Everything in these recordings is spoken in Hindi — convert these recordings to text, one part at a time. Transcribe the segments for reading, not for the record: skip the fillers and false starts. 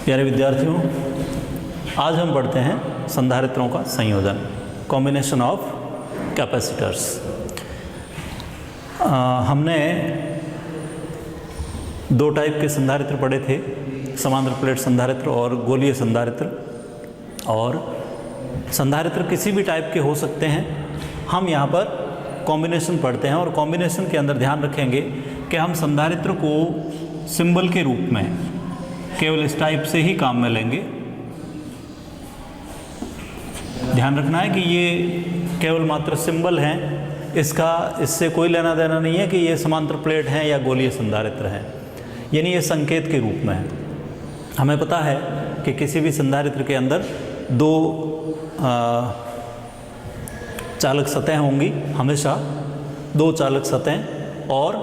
प्यारे विद्यार्थियों, आज हम पढ़ते हैं संधारित्रों का संयोजन, कॉम्बिनेशन ऑफ कैपेसिटर्स। हमने दो टाइप के संधारित्र पढ़े थे, समांतर प्लेट संधारित्र और गोलीय संधारित्र। और संधारित्र किसी भी टाइप के हो सकते हैं। हम यहाँ पर कॉम्बिनेशन पढ़ते हैं और कॉम्बिनेशन के अंदर ध्यान रखेंगे कि हम संधारित्र को सिंबल के रूप में केवल इस टाइप से ही काम में लेंगे। ध्यान रखना है कि ये केवल मात्र सिंबल हैं, इससे कोई लेना देना नहीं है कि ये समांतर प्लेट हैं या गोलीय संधारित्र हैं, यानी ये संकेत के रूप में है। हमें पता है कि किसी भी संधारित्र के अंदर दो चालक सतहें होंगी, हमेशा दो चालक सतहें, और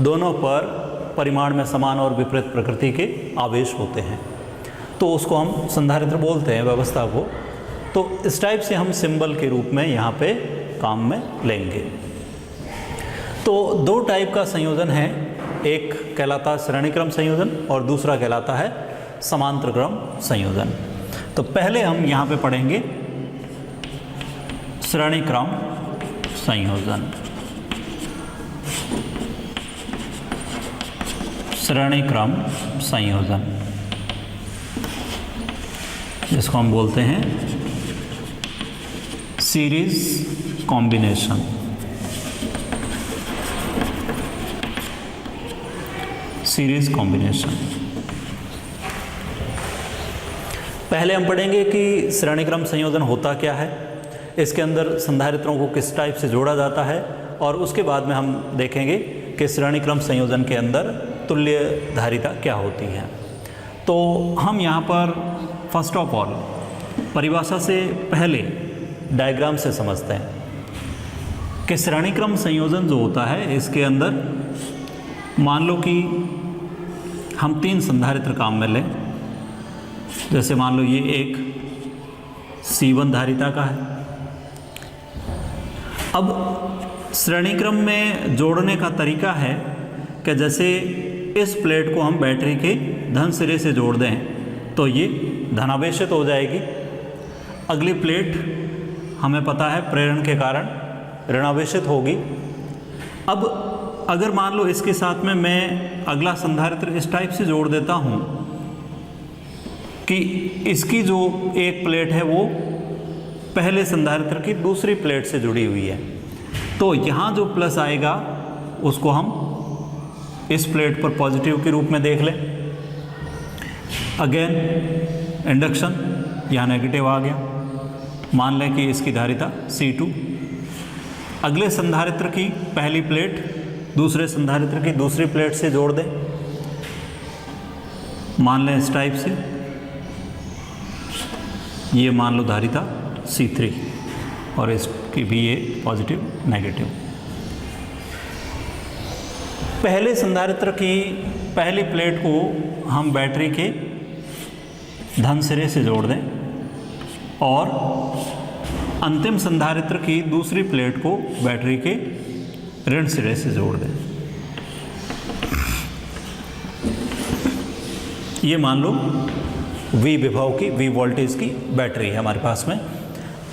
दोनों पर परिमाण में समान और विपरीत प्रकृति के आवेश होते हैं, तो उसको हम संधारित्र बोलते हैं व्यवस्था को। तो इस टाइप से हम सिंबल के रूप में यहाँ पे काम में लेंगे। तो दो टाइप का संयोजन है, एक कहलाता है श्रेणीक्रम संयोजन और दूसरा कहलाता है समांतर क्रम संयोजन। तो पहले हम यहाँ पे पढ़ेंगे श्रेणीक्रम संयोजन। श्रेणीक्रम संयोजन जिसको हम बोलते हैं सीरीज कॉम्बिनेशन। सीरीज कॉम्बिनेशन पहले हम पढ़ेंगे कि श्रेणीक्रम संयोजन होता क्या है, इसके अंदर संधारित्रों को किस टाइप से जोड़ा जाता है, और उसके बाद में हम देखेंगे कि श्रेणीक्रम संयोजन के अंदर तुल्य धारिता क्या होती है। तो हम यहाँ पर फर्स्ट ऑफ ऑल परिभाषा से पहले डायग्राम से समझते हैं कि श्रेणीक्रम संयोजन जो होता है, इसके अंदर मान लो कि हम तीन संधारित्र काम में लें। जैसे मान लो ये एक C1 धारिता का है। अब श्रेणीक्रम में जोड़ने का तरीका है कि जैसे इस प्लेट को हम बैटरी के धन सिरे से जोड़ दें तो ये धनावेशित हो जाएगी। अगली प्लेट हमें पता है प्रेरण के कारण ऋणावेशित होगी। अब अगर मान लो इसके साथ में मैं अगला संधारित्र इस टाइप से जोड़ देता हूँ कि इसकी जो एक प्लेट है वो पहले संधारित्र की दूसरी प्लेट से जुड़ी हुई है, तो यहाँ जो प्लस आएगा उसको हम इस प्लेट पर पॉजिटिव के रूप में देख लें। अगेन इंडक्शन, यहाँ नेगेटिव आ गया। मान लें कि इसकी धारिता C2। अगले संधारित्र की पहली प्लेट दूसरे संधारित्र की दूसरी प्लेट से जोड़ दें, मान लें इस टाइप से। ये मान लो धारिता C3 और इसकी भी ये पॉजिटिव नेगेटिव। पहले संधारित्र की पहली प्लेट को हम बैटरी के धन सिरे से जोड़ दें और अंतिम संधारित्र की दूसरी प्लेट को बैटरी के ऋण सिरे से जोड़ दें। ये मान लो V विभव की, V वोल्टेज की बैटरी है हमारे पास में।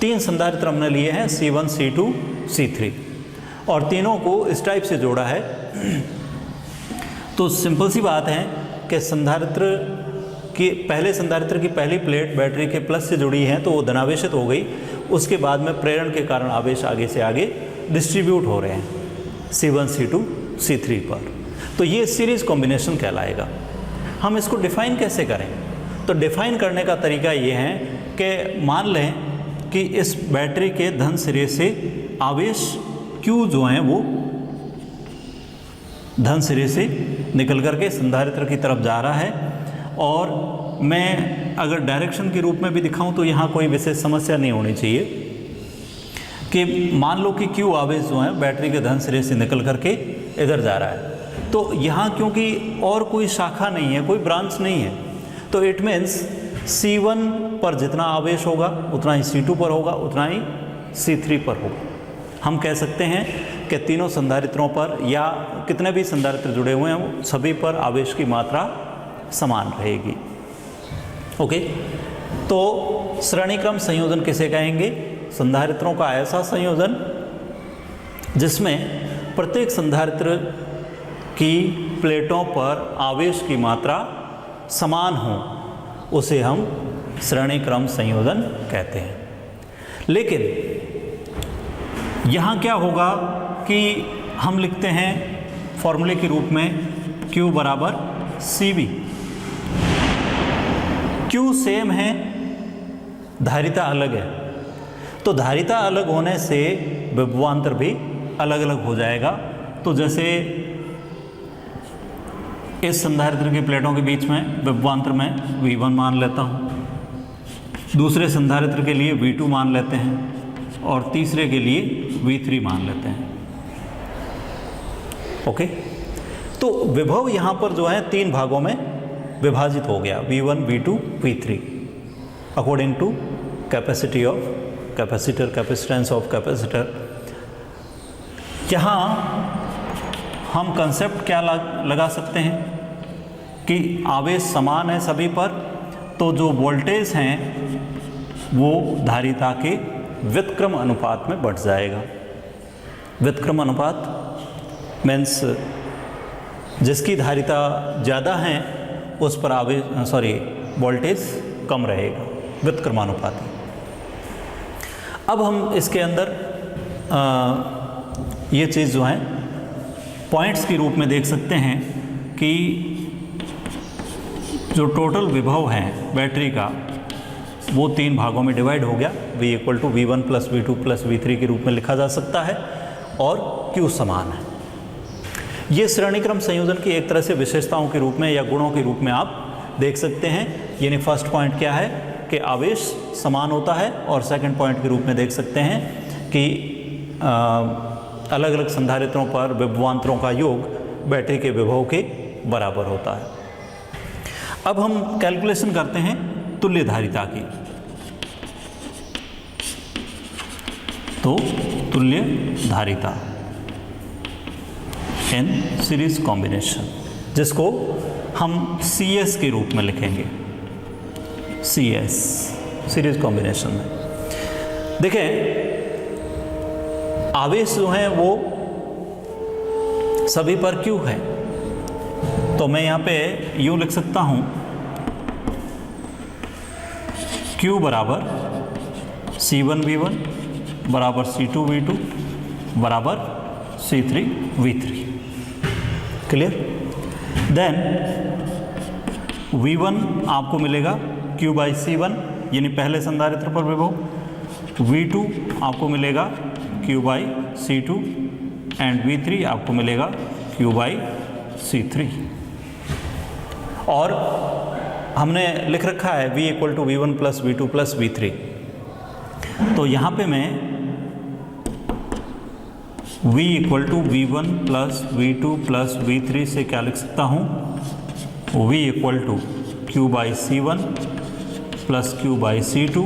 तीन संधारित्र हमने लिए हैं C1, C2, C3 और तीनों को इस टाइप से जोड़ा है। तो सिंपल सी बात है कि संधारित्र की पहले संधारित्र की पहली प्लेट बैटरी के प्लस से जुड़ी है तो वो धनावेशित हो गई। उसके बाद में प्रेरण के कारण आवेश आगे से आगे डिस्ट्रीब्यूट हो रहे हैं C1, C2, C3 पर। तो ये सीरीज कॉम्बिनेशन कहलाएगा। हम इसको डिफाइन कैसे करें? तो डिफाइन करने का तरीका ये है कि मान लें कि इस बैटरी के धन सिरे से आवेश Q जो हैं वो धन सिरे से निकल करके संधारित्र की तरफ जा रहा है। और मैं अगर डायरेक्शन के रूप में भी दिखाऊं तो यहाँ कोई विशेष समस्या नहीं होनी चाहिए कि मान लो कि Q आवेश जो है बैटरी के धन सिरे से निकल करके इधर जा रहा है, तो यहाँ क्योंकि और कोई शाखा नहीं है, कोई ब्रांच नहीं है, तो इट मीन्स C1 पर जितना आवेश होगा उतना ही C2 पर होगा, उतना ही C3 पर होगा। हम कह सकते हैं कि तीनों संधारित्रों पर या कितने भी संधारित्र जुड़े हुए हैं सभी पर आवेश की मात्रा समान रहेगी। ओके, तो श्रेणी क्रम संयोजन किसे कहेंगे? संधारित्रों का ऐसा संयोजन जिसमें प्रत्येक संधारित्र की प्लेटों पर आवेश की मात्रा समान हो, उसे हम श्रेणी क्रम संयोजन कहते हैं। लेकिन यहाँ क्या होगा कि हम लिखते हैं फॉर्मूले के रूप में Q बराबर CV। Q सेम है, धारिता अलग है, तो धारिता अलग होने से विभवांतर भी अलग अलग हो जाएगा। तो जैसे इस संधारित्र की प्लेटों के बीच में विभवांतर में V1 मान लेता हूँ, दूसरे संधारित्र के लिए V2 मान लेते हैं और तीसरे के लिए V3 मान लेते हैं। ओके, तो विभव यहाँ पर जो है 3 भागों में विभाजित हो गया, V1, V2, V3 according to capacity of capacitor, capacitance of capacitor. यहाँ हम कंसेप्ट क्या लगा सकते हैं कि आवेश समान है सभी पर, तो जो वोल्टेज हैं वो धारिता के व्युत्क्रम अनुपात में बढ़ जाएगा। व्युत्क्रम अनुपात मीन्स जिसकी धारिता ज़्यादा है उस पर वोल्टेज कम रहेगा, व्युत्क्रमानुपात। अब हम इसके अंदर ये चीज़ जो है पॉइंट्स के रूप में देख सकते हैं कि जो टोटल विभव है बैटरी का वो 3 भागों में डिवाइड हो गया। V equal to V1 plus V2 plus V3 के रूप में लिखा जा सकता है और Q समान है। ये श्रेणी क्रम संयोजन की एक तरह से विशेषताओं के रूप में या गुणों के रूप में आप देख सकते हैं। यानी फर्स्ट पॉइंट क्या है कि आवेश समान होता है, और सेकंड पॉइंट के रूप में देख सकते हैं कि अलग अलग संधारित्रों पर विभवांतरों का योग बैटरी के विभव के बराबर होता है। अब हम कैलकुलेशन करते हैं तुल्य धारिता की। तो तुल्य धारिता इन सीरीज कॉम्बिनेशन, जिसको हम CS के रूप में लिखेंगे, CS सीरीज कॉम्बिनेशन में। देखें आवेश जो है वो सभी पर Q है, तो मैं यहाँ पे यूँ लिख सकता हूँ Q बराबर C1V1 बराबर C2V2 बराबर C3V3। क्लियर? देन V1 आपको मिलेगा Q बाई C1 यानी पहले संधारित्र पर विभव, V2 आपको मिलेगा Q by C2 and V3 आपको मिलेगा Q बाई C3। और हमने लिख रखा है V equal to V1 plus V2 plus V3। तो यहाँ पे मैं V equal to V1 plus V2 plus V3 से क्या लिख सकता हूँ? V equal to Q by C1 plus Q by C2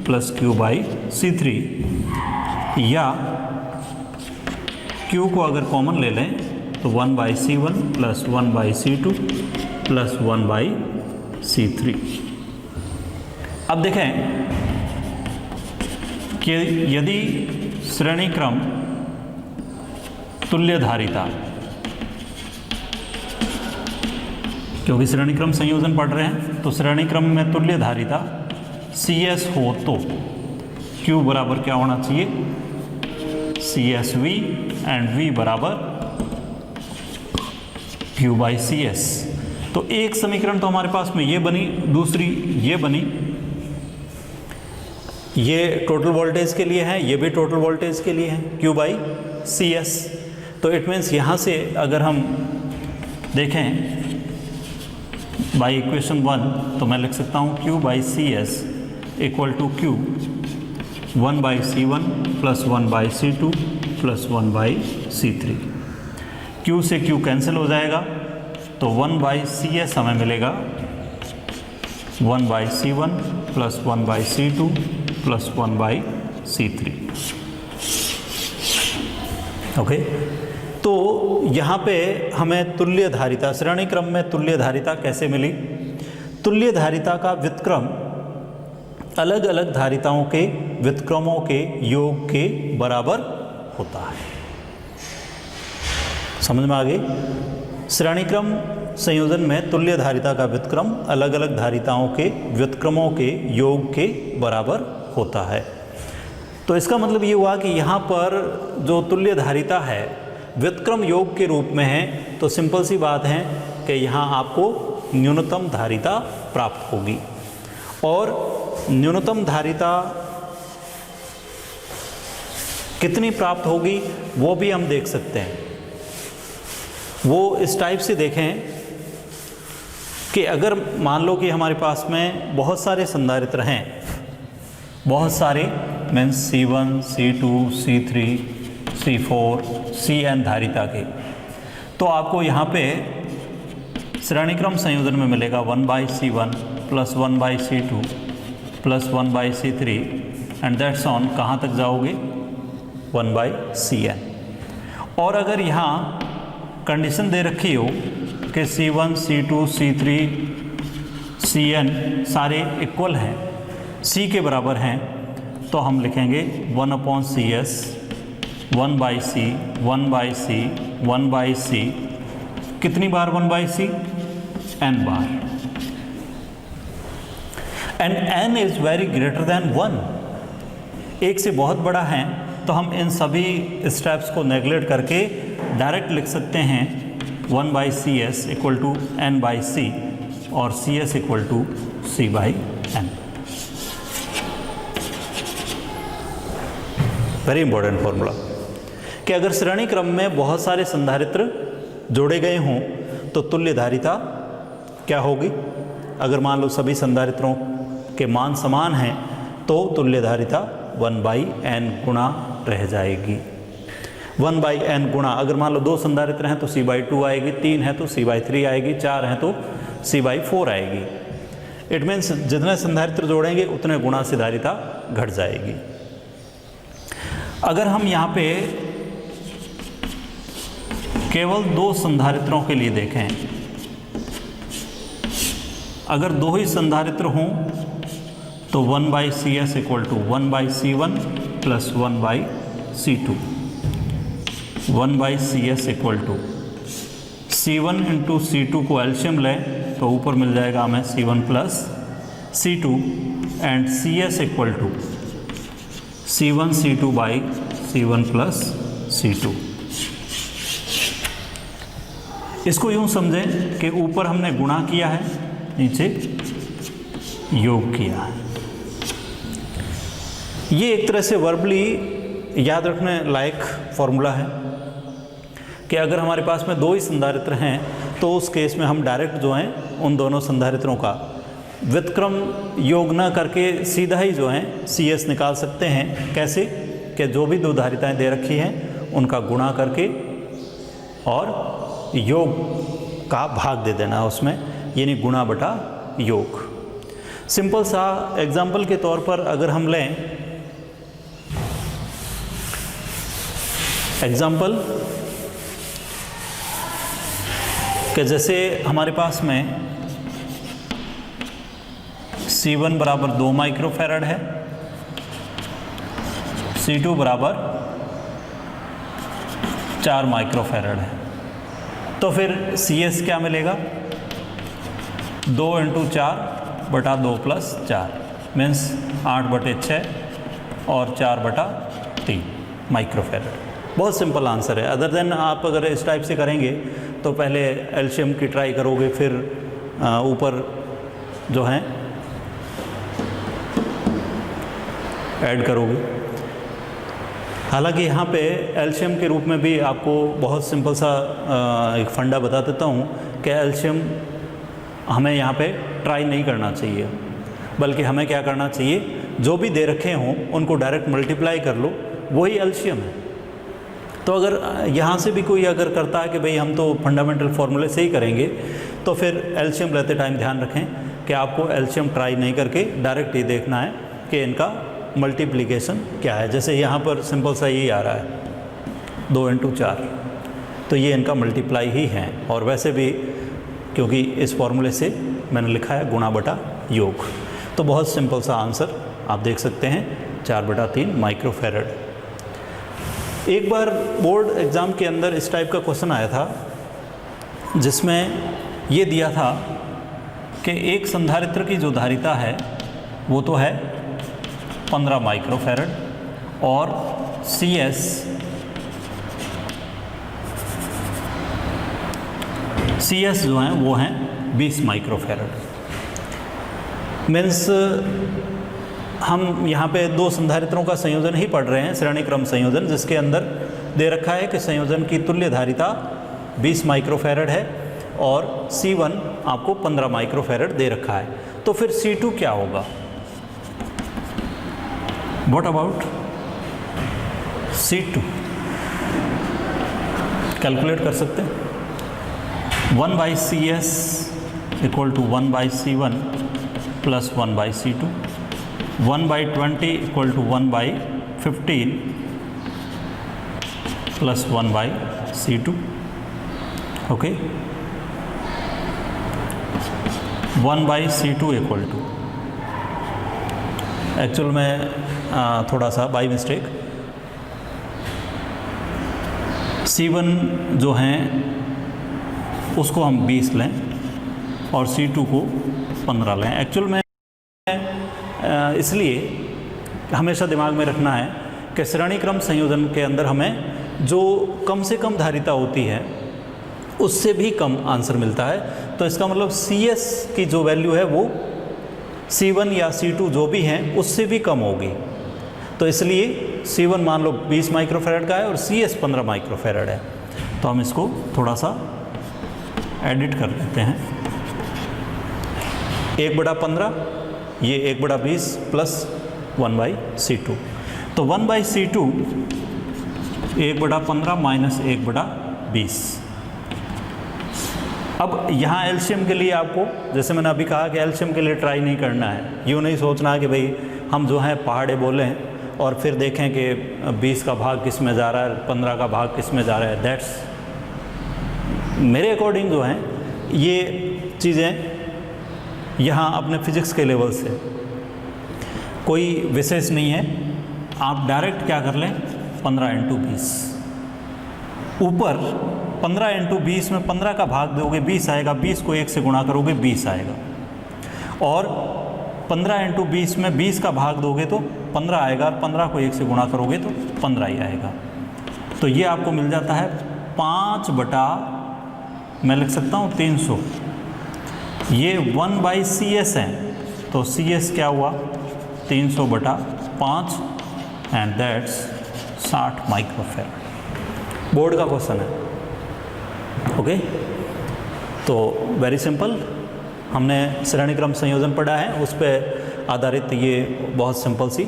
plus Q by C3, या Q को अगर कॉमन ले लें तो 1 by C1 plus 1 by C2 plus 1 by C3। अब देखें कि यदि श्रेणी क्रम तुल्य धारिता, क्योंकि श्रेणी क्रम संयोजन पढ़ रहे हैं, तो श्रेणी क्रम में तुल्य धारिता CS हो तो Q बराबर क्या होना चाहिए? CSV एंड V बराबर Q बाई CS। तो एक समीकरण तो हमारे पास में ये बनी, दूसरी ये बनी। ये टोटल वोल्टेज के लिए है, ये भी टोटल वोल्टेज के लिए है, Q बाई CS। तो इट मीन्स यहाँ से अगर हम देखें बाई इक्वेशन 1, तो मैं लिख सकता हूँ Q by CS equal to Q 1 by C1 plus 1 by C2 plus 1 by C3। Q से Q कैंसिल हो जाएगा, तो 1 बाई CS हमें मिलेगा 1 by C1 plus 1 by C2 plus 1 by C3। Okay, तो यहाँ पे हमें तुल्य धारिता, श्रेणी क्रम में तुल्य धारिता कैसे मिली? तुल्य धारिता का व्युत्क्रम अलग अलग धारिताओं के व्युत्क्रमों के योग के बराबर होता है। समझ में आ गई? श्रेणीक्रम संयोजन में तुल्य धारिता का व्युत्क्रम अलग अलग धारिताओं के व्युत्क्रमों के योग के बराबर होता है। तो इसका मतलब ये हुआ कि यहाँ पर जो तुल्य धारिता है व्युत्क्रम योग के रूप में है, तो सिंपल सी बात है कि यहाँ आपको न्यूनतम धारिता प्राप्त होगी। और न्यूनतम धारिता कितनी प्राप्त होगी वो भी हम देख सकते हैं। वो इस टाइप से देखें कि अगर मान लो कि हमारे पास में बहुत सारे संधारित्र हैं, बहुत सारे means C1, C2, C3, C4, Cn धारिता के, तो आपको यहाँ पे श्रेणीक्रम संयोजन में मिलेगा 1/C1 plus 1/C2 plus 1/C3 and that's on, कहाँ तक जाओगे 1/Cn। और अगर यहाँ कंडीशन दे रखी हो कि C1, C2, C3, Cn सारे इक्वल हैं, C के बराबर हैं, तो हम लिखेंगे 1/Cs 1/C 1/C 1/C। कितनी बार 1/C? n bar. And n is very greater than 1, एक से बहुत बड़ा है, तो हम इन सभी स्टेप्स को नेगलेक्ट करके डायरेक्ट लिख सकते हैं 1/Cs इक्वल टू n/C और Cs equal to C/n। Very important formula कि अगर श्रेणी क्रम में बहुत सारे संधारित्र जोड़े गए हों तो तुल्य धारिता क्या होगी? अगर मान लो सभी संधारित्रों के मान समान हैं तो तुल्य धारिता 1/n गुणा रह जाएगी। 1/n गुणा, अगर मान लो 2 संधारित्र हैं तो C/2 आएगी, 3 है तो C/3 आएगी, 4 हैं तो C/4 आएगी। इट मीन्स जितने संधारित्र जोड़ेंगे उतने गुणा से धारिता घट जाएगी। अगर हम यहाँ पे केवल 2 संधारित्रों के लिए देखें, अगर 2 ही संधारित्र हों तो 1/Cs equal to 1/C1 plus 1/C2, 1/Cs equal to C1 into C2 को एल्शियम लें तो ऊपर मिल जाएगा हमें C1 plus C2 and Cs equal to C1 C2 by C1 plus C2। इसको यूं समझें कि ऊपर हमने गुणा किया है, नीचे योग किया है। ये एक तरह से वर्बली याद रखने लायक फॉर्मूला है कि अगर हमारे पास में 2 ही संधारित्र हैं तो उस केस में हम डायरेक्ट जो हैं उन दोनों संधारित्रों का व्युत्क्रम योग न करके सीधा ही जो है CS निकाल सकते हैं। कैसे? कि जो भी 2 धारिताएं दे रखी हैं उनका गुणा करके और योग का भाग दे देना उसमें, यानी गुणा बटा योग। सिंपल सा एग्जाम्पल के तौर पर अगर हम लें एग्जाम्पल कि जैसे हमारे पास में C1 बराबर 2 माइक्रोफैरड है, C2 बराबर 4 माइक्रोफैरड है, तो फिर CS क्या मिलेगा? 2 × 4 बटा 2 प्लस 4 मीन्स 8/6 और 4/3 माइक्रोफैरड। बहुत सिंपल आंसर है। अदर देन आप अगर इस टाइप से करेंगे तो पहले एल्शियम की ट्राई करोगे, फिर ऊपर जो है ऐड करोगे। हालांकि यहाँ पे एल्शियम के रूप में भी आपको बहुत सिंपल सा एक फंडा बता देता हूँ कि एल्शियम हमें यहाँ पे ट्राई नहीं करना चाहिए, बल्कि हमें क्या करना चाहिए, जो भी दे रखे हों उनको डायरेक्ट मल्टीप्लाई कर लो, वही एल्शियम है। तो अगर यहाँ से भी कोई अगर करता है कि भाई हम तो फंडामेंटल फार्मूले से ही करेंगे, तो फिर एल्शियम लेते टाइम ध्यान रखें कि आपको एल्शियम ट्राई नहीं करके डायरेक्ट ये देखना है कि इनका मल्टीप्लिकेशन क्या है। जैसे यहाँ पर सिंपल सा यही आ रहा है 2 × 4, तो ये इनका मल्टीप्लाई ही है। और वैसे भी क्योंकि इस फॉर्मूले से मैंने लिखा है गुणा बटा योग। तो बहुत सिंपल सा आंसर आप देख सकते हैं 4/3 माइक्रोफैरड। एक बार बोर्ड एग्ज़ाम के अंदर इस टाइप का क्वेश्चन आया था जिसमें ये दिया था कि एक संधारित्र की जो धारिता है वो तो है 15 माइक्रोफैरड और CS जो हैं वो हैं 20 माइक्रोफैरड। मीन्स हम यहाँ पे दो संधारित्रों का संयोजन ही पढ़ रहे हैं, श्रेणी क्रम संयोजन, जिसके अंदर दे रखा है कि संयोजन की तुल्य धारिता 20 माइक्रोफैरड है और C1 आपको 15 माइक्रोफैरड दे रखा है। तो फिर C2 क्या होगा? What about C2? कैलकुलेट कर सकते हैं। 1/CS equal to 1/C1 plus 1/C2, 1/20 equal to 1/15 plus 1/C2, okay. 1/C2 equal to, actual में थोड़ा सा बाई मिस्टेक, C1 जो हैं उसको हम 20 लें और C2 को 15 लें। एक्चुअल में इसलिए हमेशा दिमाग में रखना है कि श्रेणी क्रम संयोजन के अंदर हमें जो कम से कम धारिता होती है उससे भी कम आंसर मिलता है। तो इसका मतलब CS की जो वैल्यू है वो C1 या C2 जो भी हैं उससे भी कम होगी। तो इसलिए C1 मान लो 20 माइक्रोफैरड का है और CS 15 माइक्रोफैरड है। तो हम इसको थोड़ा सा एडिट कर लेते हैं। 1/15 ये 1/20 प्लस 1/C2। तो 1/C2 1/15 माइनस 1/20। अब यहाँ एलसीएम के लिए आपको, जैसे मैंने अभी कहा कि एलसीएम के लिए ट्राई नहीं करना है। यूँ नहीं सोचना कि भाई हम जो है पहाड़े बोलें और फिर देखें कि 20 का भाग किस में जा रहा है, 15 का भाग किस में जा रहा है। दैट्स मेरे अकॉर्डिंग जो हैं ये चीज़ें यहाँ अपने फिजिक्स के लेवल से कोई विशेष नहीं है। आप डायरेक्ट क्या कर लें, 15 × 20 ऊपर 15 × 20 में 15 का भाग दोगे 20 आएगा, 20 को 1 से गुणा करोगे 20 आएगा, और 15 × 20 में 20 का भाग दोगे तो 15 आएगा, 15 को 1 से गुणा करोगे तो 15 ही आएगा। तो ये आपको मिल जाता है 5 मैं लिख सकता हूँ 300। ये 1/CS है तो CS क्या हुआ 300/5 एंड दैट्स 60 माइक्रोफैरड। बोर्ड का क्वेश्चन है, ओके। तो वेरी सिंपल, हमने श्रेणी क्रम संयोजन पढ़ा है, उस पर आधारित ये बहुत सिंपल सी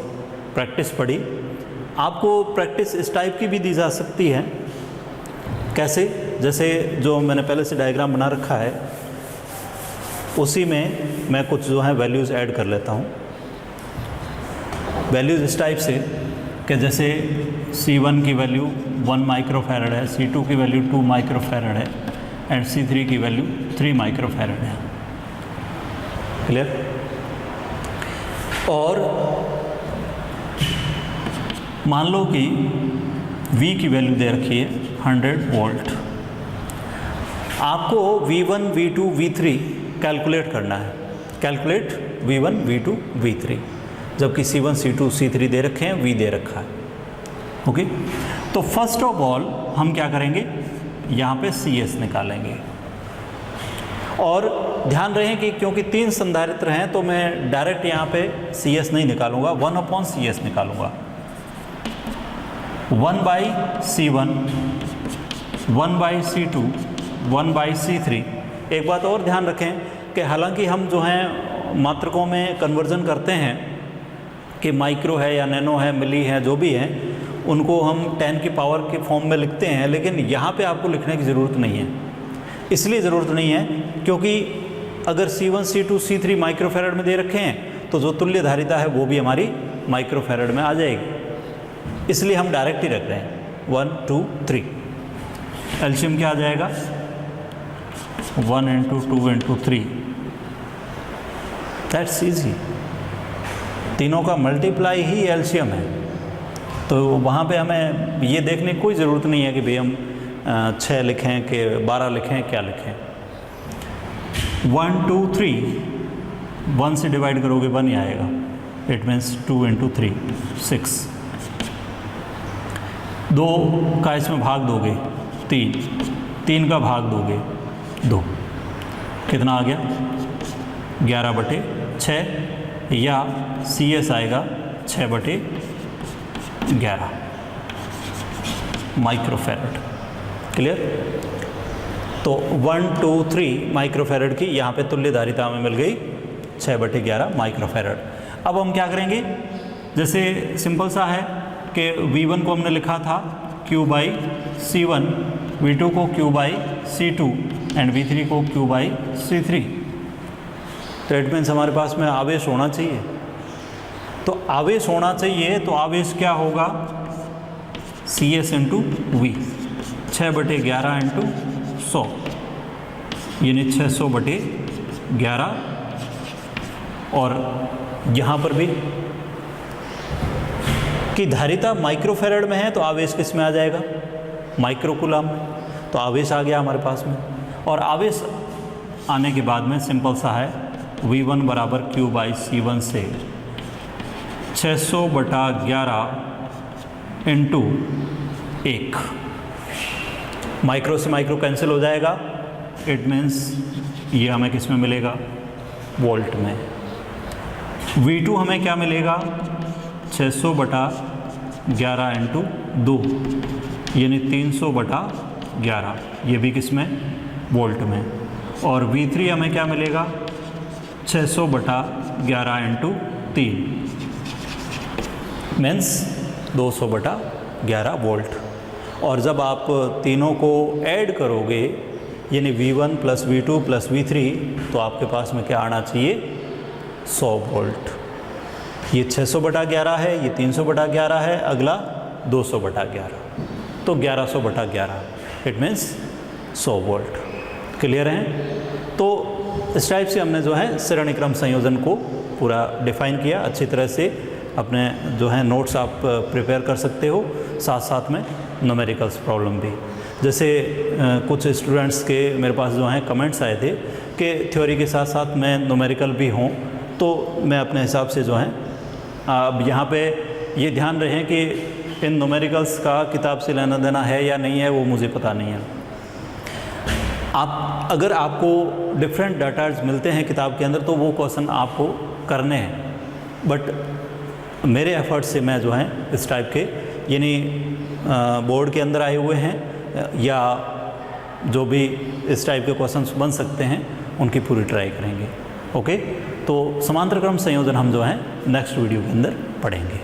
प्रैक्टिस पढ़ी। आपको प्रैक्टिस इस टाइप की भी दी जा सकती है। कैसे? जैसे जो मैंने पहले से डायग्राम बना रखा है उसी में मैं कुछ जो है वैल्यूज़ ऐड कर लेता हूँ। वैल्यूज़ इस टाइप से कि जैसे C1 की वैल्यू 1 माइक्रोफैरड है, C2 की वैल्यू 2 माइक्रोफैरड है एंड C3 की वैल्यू 3 माइक्रोफैरड है। क्लियर? और मान लो कि V की वैल्यू दे रखी है 100 वोल्ट। आपको V1, V2, V3 कैलकुलेट करना है। कैलकुलेट V1, V2, V3, जबकि C1, C2, C3 दे रखे हैं, V दे रखा है, ओके। तो फर्स्ट ऑफ ऑल हम क्या करेंगे, यहाँ पे CS निकालेंगे। और ध्यान रहे कि क्योंकि 3 संधारित्र हैं तो मैं डायरेक्ट यहाँ पे CS नहीं निकालूंगा, 1/CS निकालूंगा। 1/C1, 1/C2, 1/C3। एक बात और ध्यान रखें कि हालांकि हम जो हैं मात्रकों में कन्वर्जन करते हैं कि माइक्रो है या नैनो है, मिली है, जो भी हैं उनको हम 10 की पावर के फॉर्म में लिखते हैं, लेकिन यहाँ पे आपको लिखने की ज़रूरत नहीं है। इसलिए ज़रूरत नहीं है क्योंकि अगर C1, C2, C3 माइक्रोफैरड में दे रखे हैं तो जो तुल्य धारिता है वो भी हमारी माइक्रोफैरड में आ जाएगी। इसलिए हम डायरेक्ट ही रख रहे हैं 1, 2, 3। एलसीएम क्या आ जाएगा, 1 × 2 × 3 दैट्स ईजी। तीनों का मल्टीप्लाई ही एलसीएम है, तो वहाँ पे हमें ये देखने की कोई ज़रूरत नहीं है कि भाई हम 6 लिखें कि 12 लिखें, क्या लिखें। 1 2 3, 1 से डिवाइड करोगे 1 ही आएगा। It means 2 × 3 6। 2 का इसमें भाग दोगे 3, 3 का भाग दोगे 2, कितना आ गया 11/6, या CS आएगा 6/11 माइक्रोफैरड। क्लियर? तो 1 2 3 माइक्रोफैरड की यहाँ पे तुल्यधारिता हमें मिल गई 6/11 माइक्रोफैरड। अब हम क्या करेंगे, जैसे सिंपल सा है कि V1 को हमने लिखा था Q/C1, V2 को Q/C2 एंड V3 को Q/C3। तो इट मीन्स हमारे पास में आवेश होना चाहिए। तो आवेश होना चाहिए, तो आवेश क्या होगा, CS × V, 6/11 × 100, यानी 600/11। और यहाँ पर भी कि धारिता माइक्रोफैरड में है, तो आवेश किस में आ जाएगा, माइक्रोकूलम में। तो आवेश आ गया हमारे पास में। और आवेश आने के बाद में सिंपल सा है, V1 = Q/C1 से 600/11 × 1, माइक्रो से माइक्रो कैंसिल हो जाएगा। इट मीन्स ये हमें किस में मिलेगा, वोल्ट में। V2 हमें क्या मिलेगा, 600/11 × 2, यानी 300/11, ये भी किस में, वोल्ट में। और V3 हमें क्या मिलेगा, 600/11 × 3, मीन्स 200/11 वोल्ट। और जब आप तीनों को ऐड करोगे, यानी V1 + V2 + V3, तो आपके पास में क्या आना चाहिए, 100 वोल्ट। ये 600/11 है, ये 300/11 है, अगला 200/11, तो 1100/11। It means 100 volt. क्लियर है? तो इस टाइप से हमने जो है श्रेणी क्रम संयोजन को पूरा डिफाइन किया। अच्छी तरह से अपने जो है नोट्स आप प्रिपेयर कर सकते हो, साथ साथ में न्यूमेरिकल्स प्रॉब्लम भी। जैसे कुछ स्टूडेंट्स के मेरे पास जो हैं कमेंट्स आए थे कि थ्योरी के साथ साथ मैं न्यूमेरिकल भी हूँ, तो मैं अपने हिसाब से जो है अब यहाँ पे ये ध्यान रहे कि इन न्यूमेरिकल्स का किताब से लेना देना है या नहीं है, वो मुझे पता नहीं है। आप अगर आपको डिफरेंट डाटाज मिलते हैं किताब के अंदर, तो वो क्वेश्चन आपको करने हैं। बट मेरे एफर्ट से मैं जो है इस टाइप के, यानी बोर्ड के अंदर आए हुए हैं या जो भी इस टाइप के क्वेश्चंस बन सकते हैं, उनकी पूरी ट्राई करेंगे। ओके, तो समांतर क्रम संयोजन हम जो है नेक्स्ट वीडियो के अंदर पढ़ेंगे।